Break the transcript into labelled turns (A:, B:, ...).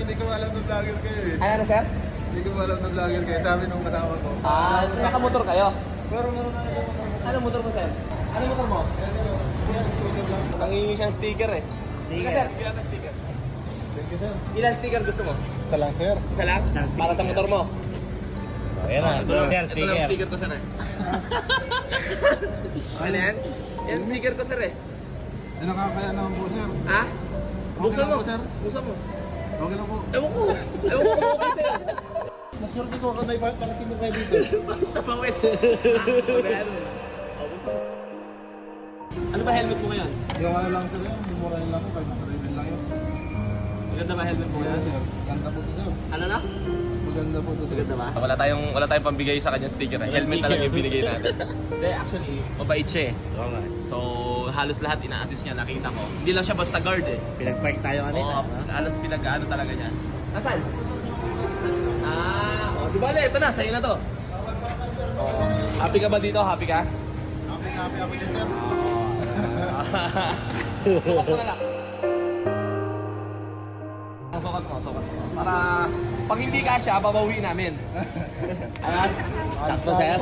A: hindi ko alam na vlogger kayo eh.
B: Ano na, sir?
A: Hindi ko alam na vlogger kayo. Sabi nung kasama ko.
B: Nakamotor kayo?
A: Pero meron na ako.
B: Ano motor mo, sir? Ano motor mo? Nangingi siyang sticker eh. Sticker? Sir, ilan na sticker?
A: Thank you, sir.
B: Ilan sticker gusto mo?
A: Isa lang, sir.
B: Isa lang? Para sa motor mo?
C: Ayan na,
B: Ito lang,
C: sir,
B: ito lang
C: sticker.
B: sticker ko, sir eh. Okay na yan? Yan sticker ko, sir eh.
A: Ano nakakaya naman po, sir?
B: Ha?
A: Okay
B: Buksan
A: lang
B: mo.
A: po, sir.
B: Buksan mo.
A: Okay lang po.
B: Ewan ko. Ewan ko kung okay, sir.
A: Maswerte ko ako na iparating mo kayo dito.
B: Sa pawis. Ano yan? Oh, buksan mo. Ano ba helmet mo ngayon?
A: Yung ano lang, sir, yun. Mura lang po. 500 lang yun.
B: Maganda ba helmet mo
A: Yes,
B: ngayon?
A: sir. Ganda po to, sir.
B: Ano na?
A: Maganda po to, sir.
B: Maganda ba?
D: Wala tayong pambigay sa kanya sticker. Helmet na lang yung binigay natin.
B: Hindi, actually,
D: Mabait siya eh.
C: Oo nga.
D: So, halos lahat ina-assist niya, nakita ko. Hindi lang siya basta guard eh.
C: Pinag-park tayo kanina.
D: Oo, halos pinag-ano talaga niya.
B: nasaan? Di ba, ito na, sa'yo na to.
D: Happy ka ba dito? Happy ka?
A: Happy ako din, sir.
B: Sukat mo na lang.
D: Sukat mo. Para pag hindi ka siya, babawi namin. Ayos.
C: Sakto, sir.